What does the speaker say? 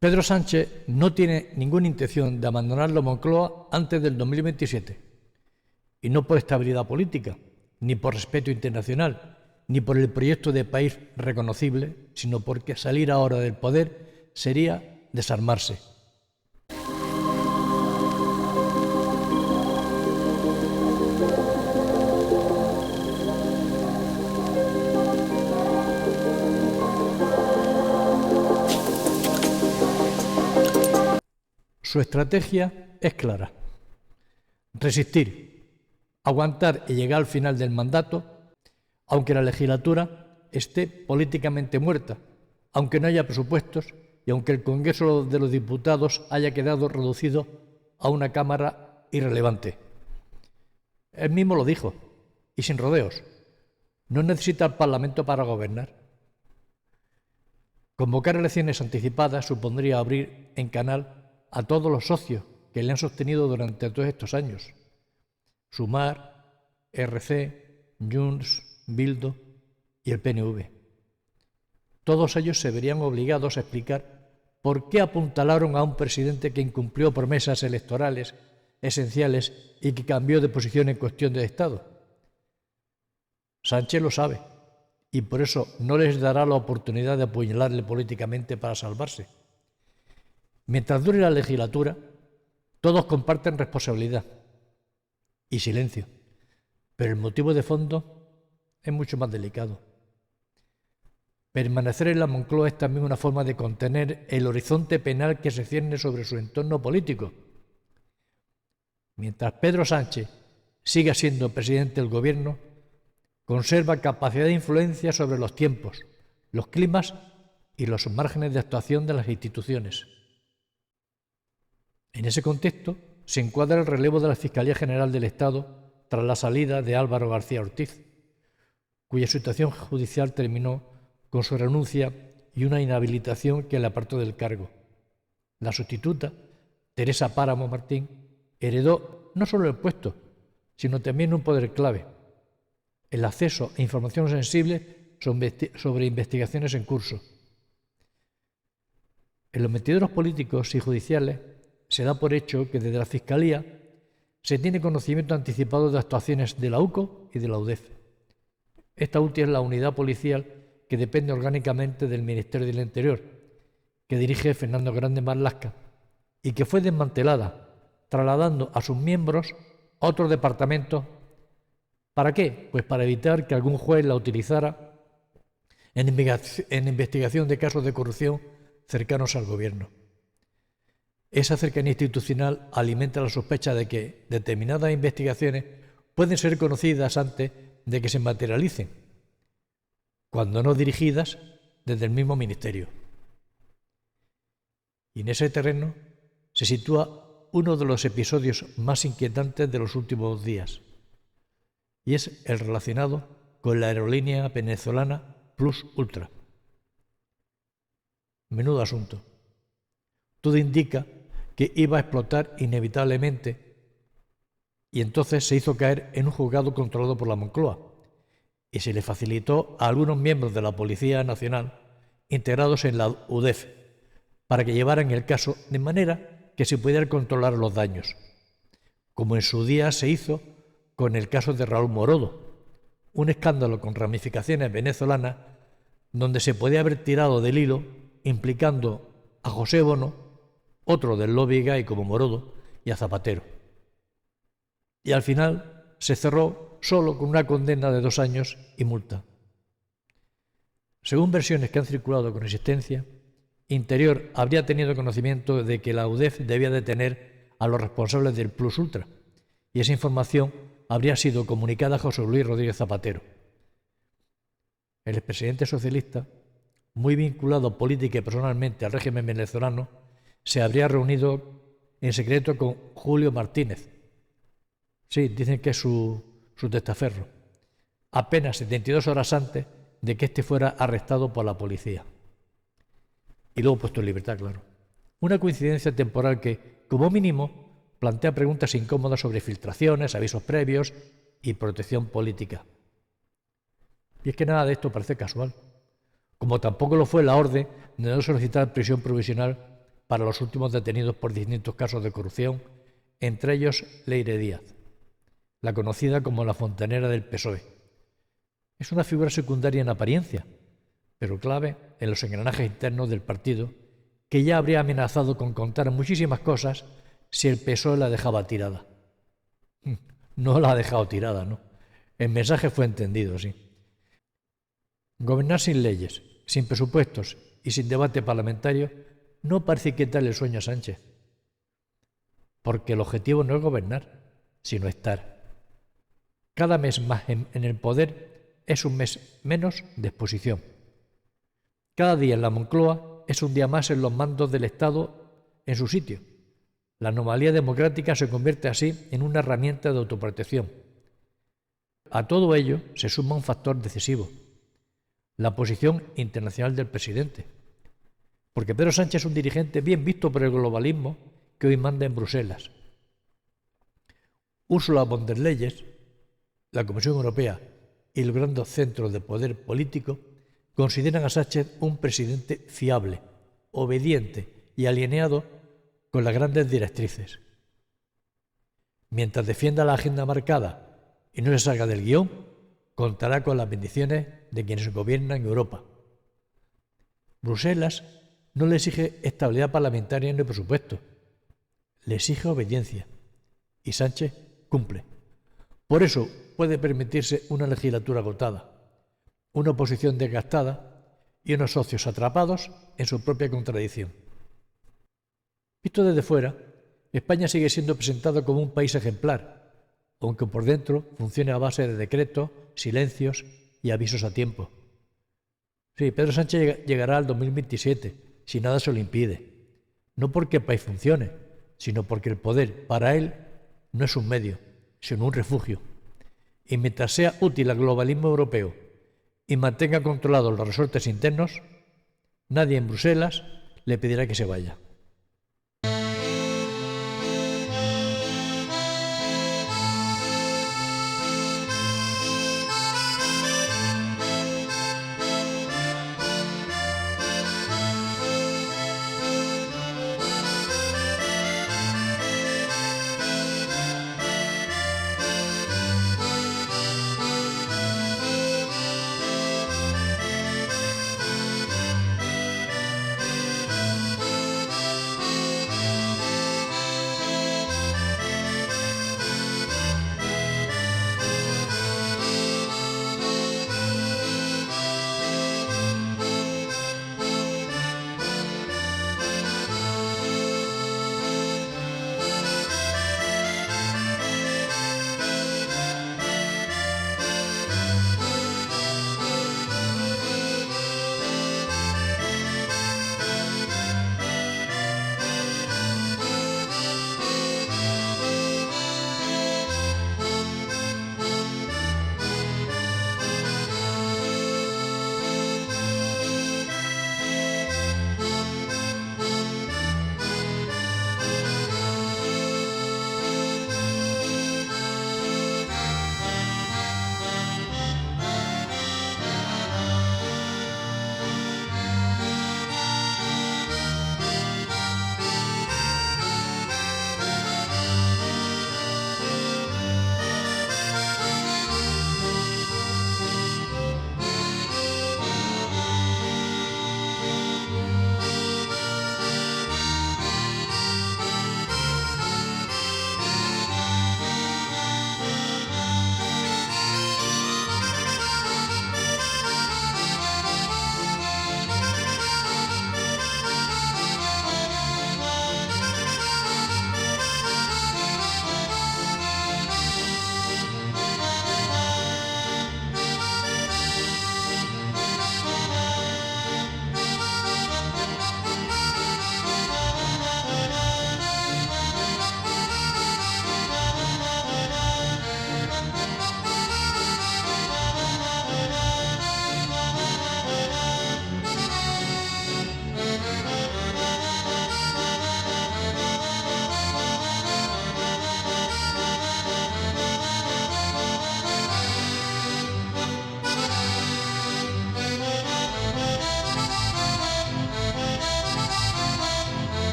Pedro Sánchez no tiene ninguna intención de abandonar la Moncloa antes del 2027, y no por estabilidad política, ni por respeto internacional, ni por el proyecto de país reconocible, sino porque salir ahora del poder sería desarmarse. Su estrategia es clara: resistir, aguantar y llegar al final del mandato, aunque la legislatura esté políticamente muerta, aunque no haya presupuestos y aunque el Congreso de los Diputados haya quedado reducido a una Cámara irrelevante. Él mismo lo dijo, y sin rodeos: no necesita el Parlamento para gobernar. Convocar elecciones anticipadas supondría abrir en canal a todos los socios que le han sostenido durante todos estos años: Sumar, RC, Junts, Bildu y el PNV. Todos ellos se verían obligados a explicar por qué apuntalaron a un presidente que incumplió promesas electorales esenciales y que cambió de posición en cuestión de Estado. Sánchez lo sabe y por eso no les dará la oportunidad de apuñalarle políticamente para salvarse. Mientras dure la legislatura, todos comparten responsabilidad y silencio, pero el motivo de fondo es mucho más delicado. Permanecer en la Moncloa es también una forma de contener el horizonte penal que se cierne sobre su entorno político. Mientras Pedro Sánchez siga siendo presidente del Gobierno, conserva capacidad de influencia sobre los tiempos, los climas y los márgenes de actuación de las instituciones. En ese contexto se encuadra el relevo de la Fiscalía General del Estado tras la salida de Álvaro García Ortiz, cuya situación judicial terminó con su renuncia y una inhabilitación que le apartó del cargo. La sustituta, Teresa Páramo Martín, heredó no solo el puesto, sino también un poder clave: el acceso a información sensible sobre investigaciones en curso. En los metideros políticos y judiciales se da por hecho que desde la Fiscalía se tiene conocimiento anticipado de actuaciones de la UCO y de la UDEF. Esta última es la unidad policial que depende orgánicamente del Ministerio del Interior, que dirige Fernando Grande Marlaska, y que fue desmantelada, trasladando a sus miembros a otros departamentos. ¿Para qué? Pues para evitar que algún juez la utilizara en investigación de casos de corrupción cercanos al gobierno. Esa cercanía institucional alimenta la sospecha de que determinadas investigaciones pueden ser conocidas antes de que se materialicen, cuando no dirigidas desde el mismo ministerio. Y en ese terreno se sitúa uno de los episodios más inquietantes de los últimos días, y es el relacionado con la aerolínea venezolana Plus Ultra. Menudo asunto. Todo indica que iba a explotar inevitablemente, y entonces se hizo caer en un juzgado controlado por la Moncloa y se le facilitó a algunos miembros de la Policía Nacional integrados en la UDEF para que llevaran el caso de manera que se pudieran controlar los daños, como en su día se hizo con el caso de Raúl Morodo, un escándalo con ramificaciones venezolanas donde se podía haber tirado del hilo implicando a José Bono, otro del lobby gay como Morodo, y a Zapatero. Y al final se cerró solo con una condena de 2 años y multa. Según versiones que han circulado con insistencia, Interior habría tenido conocimiento de que la UDEF debía detener a los responsables del Plus Ultra, y esa información habría sido comunicada a José Luis Rodríguez Zapatero. El expresidente socialista, muy vinculado política y personalmente al régimen venezolano, se habría reunido en secreto con Julio Martínez. Sí, dicen que es su testaferro, apenas 72 horas antes de que éste fuera arrestado por la policía. Y luego puesto en libertad, claro. Una coincidencia temporal que, como mínimo, plantea preguntas incómodas sobre filtraciones, avisos previos y protección política. Y es que nada de esto parece casual, como tampoco lo fue la orden de no solicitar prisión provisional para los últimos detenidos por distintos casos de corrupción, entre ellos Leire Díaz, la conocida como la fontanera del PSOE. Es una figura secundaria en apariencia, pero clave en los engranajes internos del partido, que ya habría amenazado con contar muchísimas cosas si el PSOE la dejaba tirada. No la ha dejado tirada, ¿no? El mensaje fue entendido, sí. Gobernar sin leyes, sin presupuestos y sin debate parlamentario no parece quitarle el sueño a Sánchez, porque el objetivo no es gobernar, sino estar. Cada mes más en el poder es un mes menos de exposición. Cada día en la Moncloa es un día más en los mandos del Estado en su sitio. La anomalía democrática se convierte así en una herramienta de autoprotección. A todo ello se suma un factor decisivo: la posición internacional del presidente. Porque Pedro Sánchez es un dirigente bien visto por el globalismo que hoy manda en Bruselas. Ursula von der Leyen, la Comisión Europea y los grandes centros de poder político consideran a Sánchez un presidente fiable, obediente y alineado con las grandes directrices. Mientras defienda la agenda marcada y no se salga del guión, contará con las bendiciones de quienes gobiernan Europa. Bruselas no le exige estabilidad parlamentaria ni presupuesto, le exige obediencia, y Sánchez cumple. Por eso puede permitirse una legislatura agotada, una oposición desgastada y unos socios atrapados en su propia contradicción. Visto desde fuera, España sigue siendo presentado como un país ejemplar, aunque por dentro funcione a base de decretos, silencios y avisos a tiempo. Sí, Pedro Sánchez llegará al 2027, si nada se lo impide. No porque el país funcione, sino porque el poder, para él, no es un medio, sino un refugio. Y mientras sea útil al globalismo europeo y mantenga controlados los resortes internos, nadie en Bruselas le pedirá que se vaya.